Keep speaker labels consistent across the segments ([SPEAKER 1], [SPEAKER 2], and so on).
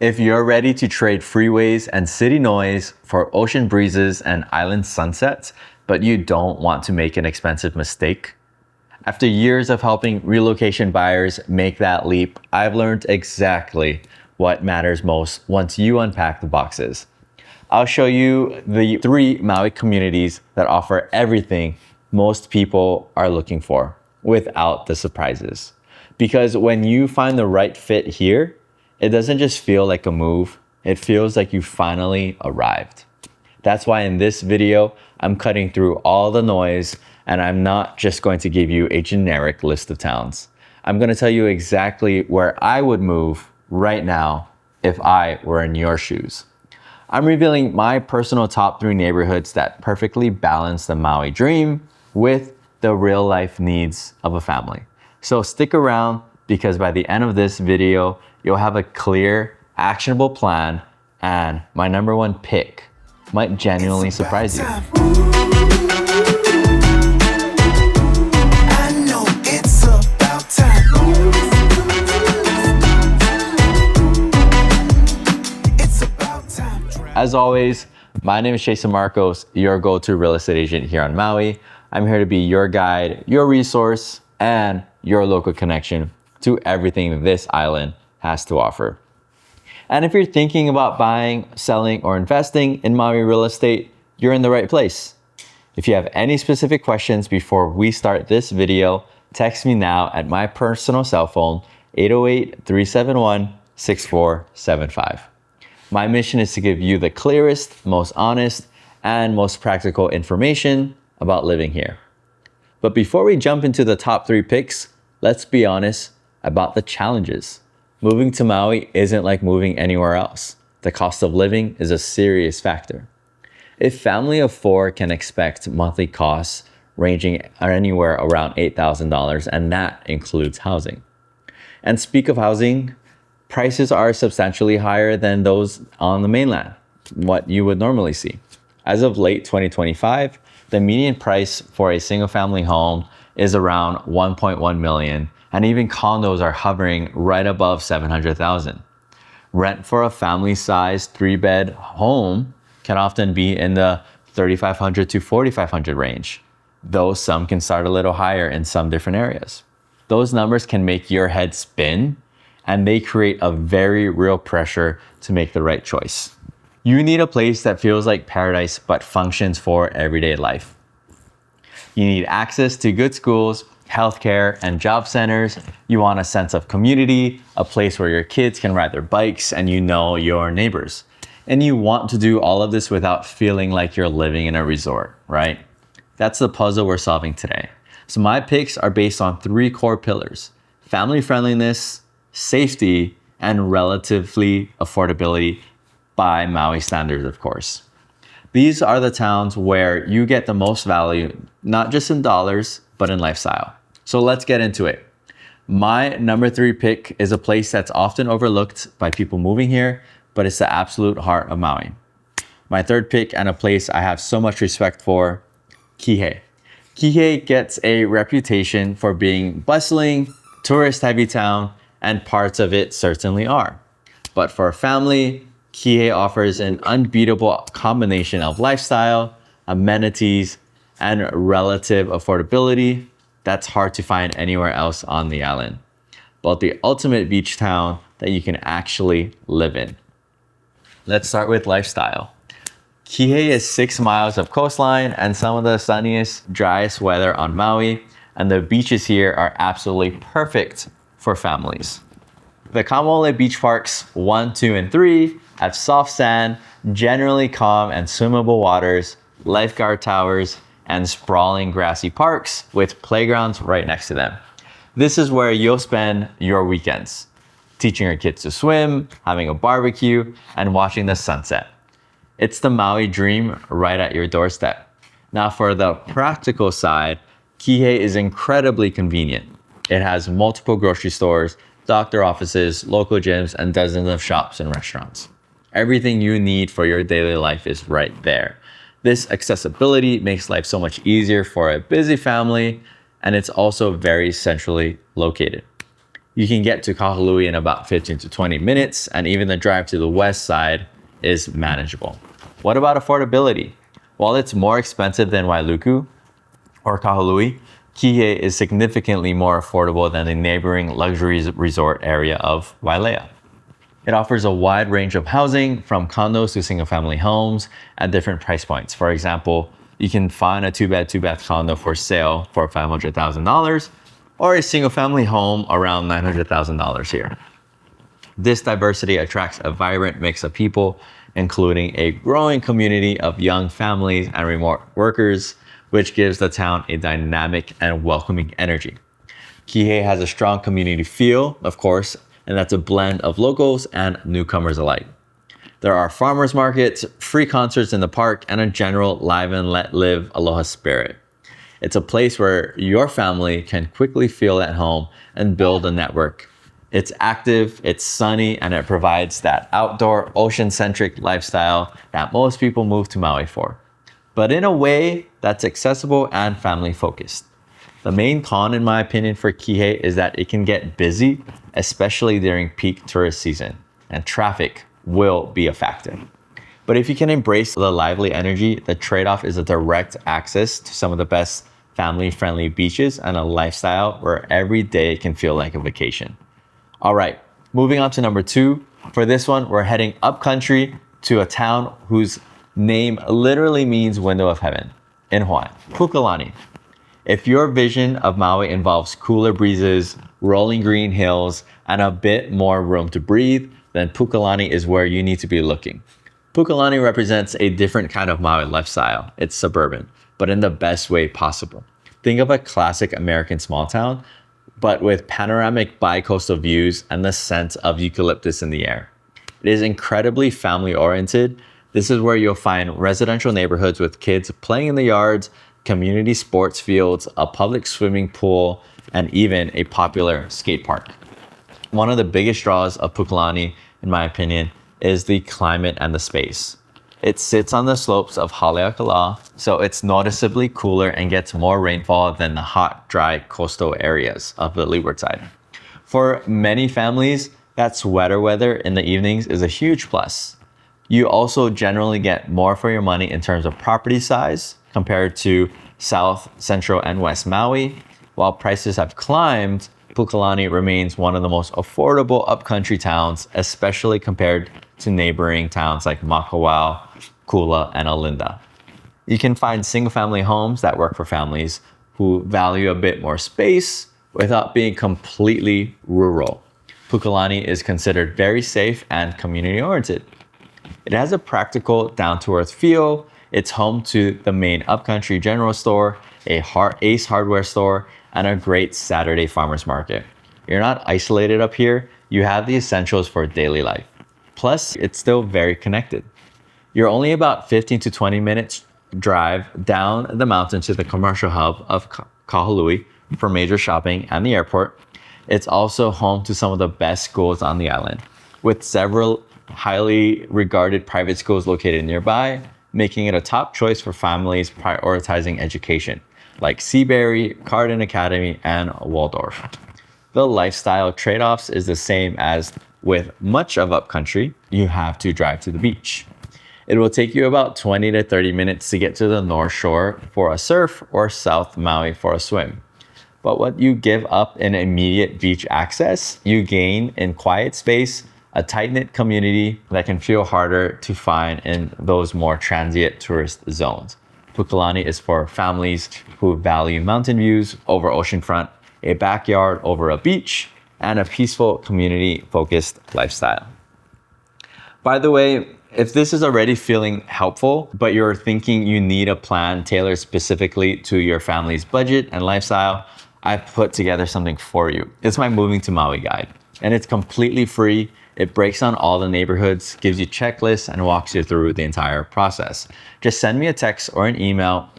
[SPEAKER 1] If you're ready to trade freeways and city noise for ocean breezes and island sunsets, but you don't want to make an expensive mistake, after years of helping relocation buyers make that leap, I've learned exactly what matters most once you unpack the boxes. I'll show you the 3 Maui communities that offer everything most people are looking for without the surprises. Because when you find the right fit here, it doesn't just feel like a move, it feels like you finally arrived. That's why in this video, I'm cutting through all the noise and I'm not just going to give you a generic list of towns. I'm going to tell you exactly where I would move right now if I were in your shoes. I'm revealing my personal top 3 neighborhoods that perfectly balance the Maui dream with the real life needs of a family. So stick around because by the end of this video, you'll have a clear, actionable plan, and my number 1 pick might genuinely surprise you. As always, my name is Chaston Marcos, your go-to real estate agent here on Maui. I'm here to be your guide, your resource, and your local connection to everything this island has to offer. And if you're thinking about buying, selling, or investing in Maui real estate, you're in the right place. If you have any specific questions before we start this video, text me now at my personal cell phone, 808-371-6475. My mission is to give you the clearest, most honest, and most practical information about living here. But before we jump into the top 3 picks, let's be honest about the challenges. Moving to Maui isn't like moving anywhere else. The cost of living is a serious factor. A family of 4 can expect monthly costs ranging anywhere around $8,000, and that includes housing. And speak of housing, prices are substantially higher than those on the mainland, what you would normally see. As of late 2025, the median price for a single family home is around $1.1 million, and even condos are hovering right above $700,000. Rent for a family-sized 3-bed home can often be in the $3,500 to $4,500 range, though some can start a little higher in some different areas. Those numbers can make your head spin, and they create a very real pressure to make the right choice. You need a place that feels like paradise but functions for everyday life. You need access to good schools, healthcare, and job centers. You want a sense of community, a place where your kids can ride their bikes and you know your neighbors. And you want to do all of this without feeling like you're living in a resort, right? That's the puzzle we're solving today. So my picks are based on 3 core pillars: family friendliness, safety, and relatively affordability by Maui standards, of course. These are the towns where you get the most value, not just in dollars, but in lifestyle. So let's get into it. My number 3 pick is a place that's often overlooked by people moving here, but it's the absolute heart of Maui. My 3rd pick, and a place I have so much respect for, Kihei. Kihei gets a reputation for being bustling, tourist-heavy town, and parts of it certainly are. But for a family, Kihei offers an unbeatable combination of lifestyle, amenities, and relative affordability that's hard to find anywhere else on the island. But the ultimate beach town that you can actually live in. Let's start with lifestyle. Kihei is 6 miles of coastline and some of the sunniest, driest weather on Maui, and the beaches here are absolutely perfect for families. The Kamole beach parks 1, 2, and 3 have soft sand, generally calm and swimmable waters, lifeguard towers, and sprawling grassy parks with playgrounds right next to them. This is where you'll spend your weekends, teaching your kids to swim, having a barbecue, and watching the sunset. It's the Maui dream right at your doorstep. Now for the practical side, Kihei is incredibly convenient. It has multiple grocery stores, doctor offices, local gyms, and dozens of shops and restaurants. Everything you need for your daily life is right there. This accessibility makes life so much easier for a busy family, and it's also very centrally located. You can get to Kahului in about 15 to 20 minutes, and even the drive to the west side is manageable. What about affordability? While it's more expensive than Wailuku or Kahului, Kihei is significantly more affordable than the neighboring luxury resort area of Wailea. It offers a wide range of housing, from condos to single-family homes at different price points. For example, you can find a 2-bed, 2-bath condo for sale for $500,000, or a single-family home around $900,000 here. This diversity attracts a vibrant mix of people, including a growing community of young families and remote workers, which gives the town a dynamic and welcoming energy. Kihei has a strong community feel, of course, and that's a blend of locals and newcomers alike. There are farmers markets, free concerts in the park, and a general live and let live aloha spirit. It's a place where your family can quickly feel at home and build a network. It's active, it's sunny, and it provides that outdoor, ocean-centric lifestyle that most people move to Maui for, but in a way that's accessible and family-focused. The main con, in my opinion, for Kihei is that it can get busy, especially during peak tourist season, and traffic will be a factor. But if you can embrace the lively energy, the trade-off is a direct access to some of the best family-friendly beaches and a lifestyle where every day can feel like a vacation. All right, moving on to number 2. For this one, we're heading upcountry to a town whose name literally means window of heaven in Hawaii, Pukalani. If your vision of Maui involves cooler breezes, rolling green hills, and a bit more room to breathe, then Pukalani is where you need to be looking. Pukalani represents a different kind of Maui lifestyle. It's suburban, but in the best way possible. Think of a classic American small town, but with panoramic bi-coastal views and the scent of eucalyptus in the air. It is incredibly family-oriented. This is where you'll find residential neighborhoods with kids playing in the yards, community sports fields, a public swimming pool, and even a popular skate park. One of the biggest draws of Pukalani, in my opinion, is the climate and the space. It sits on the slopes of Haleakala, so it's noticeably cooler and gets more rainfall than the hot, dry coastal areas of the leeward side. For many families, that sweater weather in the evenings is a huge plus. You also generally get more for your money in terms of property size compared to South, Central, and West Maui. While prices have climbed, Pukalani remains one of the most affordable upcountry towns, especially compared to neighboring towns like Makawao, Kula, and Olinda. You can find single-family homes that work for families who value a bit more space without being completely rural. Pukalani is considered very safe and community-oriented. It has a practical, down-to-earth feel. It's home to the main upcountry general store, a Ace hardware store, and a great Saturday farmers market. You're not isolated up here. You have the essentials for daily life. Plus, it's still very connected. You're only about 15 to 20 minutes drive down the mountain to the commercial hub of Kahului for major shopping and the airport. It's also home to some of the best schools on the island, with several highly regarded private schools located nearby, making it a top choice for families prioritizing education, like Seabury, Carden Academy, and Waldorf. The lifestyle trade-offs is the same as with much of upcountry. You have to drive to the beach. It will take you about 20 to 30 minutes to get to the North Shore for a surf or South Maui for a swim. But what you give up in immediate beach access, you gain in quiet space, a tight-knit community that can feel harder to find in those more transient tourist zones. Pukalani is for families who value mountain views over oceanfront, a backyard over a beach, and a peaceful community-focused lifestyle. By the way, if this is already feeling helpful, but you're thinking you need a plan tailored specifically to your family's budget and lifestyle, I've put together something for you. It's my Moving to Maui guide, and it's completely free. It breaks down all the neighborhoods, gives you checklists, and walks you through the entire process. Just send me a text or an email.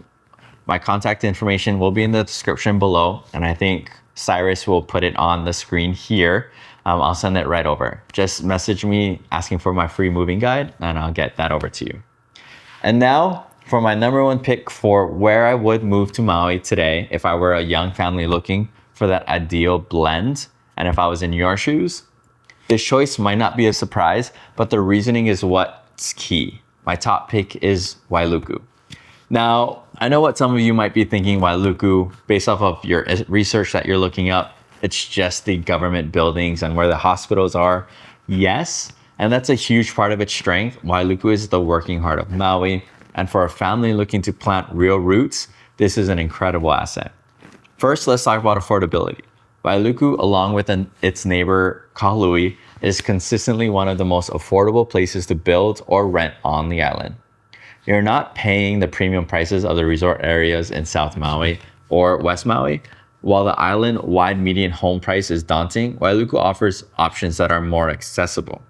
[SPEAKER 1] My contact information will be in the description below, and I think Cyrus will put it on the screen here. I'll send it right over. Just message me asking for my free moving guide, and I'll get that over to you. And now for my number one pick for where I would move to Maui today if I were a young family looking for that ideal blend And if I was in your shoes, this choice might not be a surprise, but the reasoning is what's key. My top pick is Wailuku. Now, I know what some of you might be thinking, Wailuku, based off of your research that you're looking up, it's just the government buildings and where the hospitals are. Yes, and that's a huge part of its strength. Wailuku is the working heart of Maui. And for a family looking to plant real roots, this is an incredible asset. First, let's talk about affordability. Wailuku, along with its neighbor Kahului, is consistently one of the most affordable places to build or rent on the island. You're not paying the premium prices of the resort areas in South Maui or West Maui. While the island-wide median home price is daunting, Wailuku offers options that are more accessible.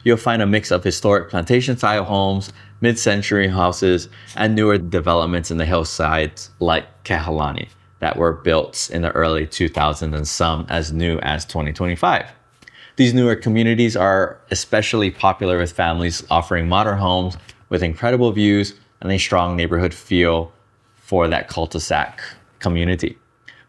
[SPEAKER 1] You'll find a mix of historic plantation-style homes, mid-century houses, and newer developments in the hillsides like Kehalani that were built in the early 2000s and some as new as 2025. These newer communities are especially popular with families offering modern homes with incredible views and a strong neighborhood feel for that cul-de-sac community.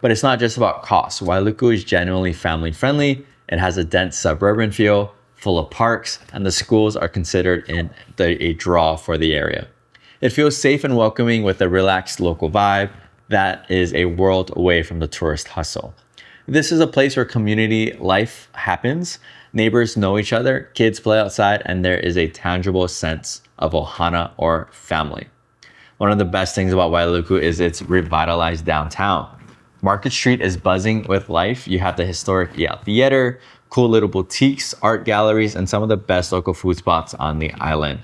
[SPEAKER 1] But it's not just about cost. Wailuku is genuinely family friendly. It has a dense suburban feel, full of parks, and the schools are considered a draw for the area. It feels safe and welcoming with a relaxed local vibe that is a world away from the tourist hustle. This is a place where community life happens. Neighbors know each other, kids play outside, and there is a tangible sense of ohana or family. One of the best things about Wailuku is its revitalized downtown. Market Street is buzzing with life. You have the historic Theater, cool little boutiques, art galleries, and some of the best local food spots on the island.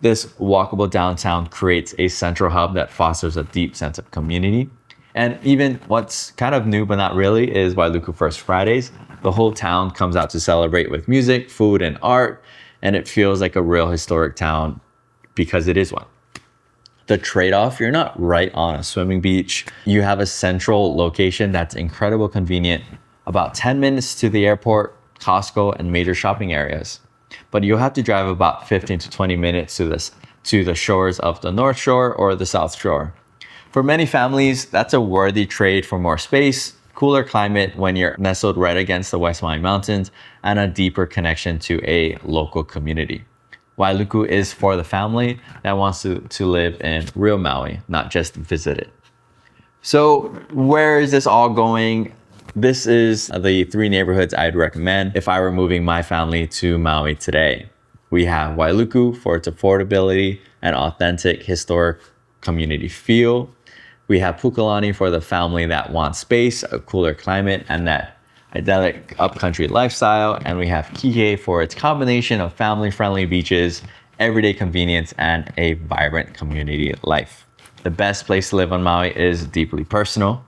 [SPEAKER 1] This walkable downtown creates a central hub that fosters a deep sense of community. And even what's kind of new, but not really, is Wailuku First Fridays. The whole town comes out to celebrate with music, food, and art, and it feels like a real historic town because it is one. The trade-off, you're not right on a swimming beach. You have a central location that's incredibly convenient, about 10 minutes to the airport, Costco, and major shopping areas. But you'll have to drive about 15 to 20 minutes to the shores of the North Shore or the South Shore. For many families, that's a worthy trade for more space, cooler climate when you're nestled right against the West Maui Mountains, and a deeper connection to a local community. Wailuku is for the family that wants to live in real Maui, not just visit it. So where is this all going? This is the 3 neighborhoods I'd recommend if I were moving my family to Maui today. We have Wailuku for its affordability and authentic historic community feel. We have Pukalani for the family that wants space, a cooler climate, and that idyllic upcountry lifestyle. And we have Kihei for its combination of family-friendly beaches, everyday convenience, and a vibrant community life. The best place to live on Maui is deeply personal.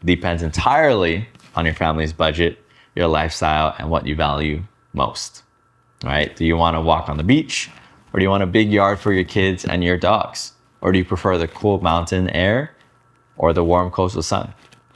[SPEAKER 1] Depends entirely on your family's budget, your lifestyle, and what you value most. Right? Do you want to walk on the beach? Or do you want a big yard for your kids and your dogs? Or do you prefer the cool mountain air or the warm coastal sun?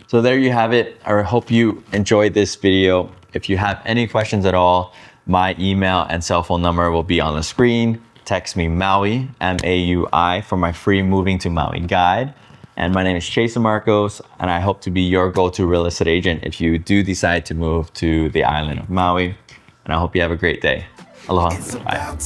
[SPEAKER 1] So there you have it. I hope you enjoyed this video. If you have any questions at all, my email and cell phone number will be on the screen. Text me Maui, M-A-U-I, for my free Moving to Maui guide. And my name is Chaston Marcos, and I hope to be your go-to real estate agent if you do decide to move to the island of Maui. And I hope you have a great day. Aloha. Bye.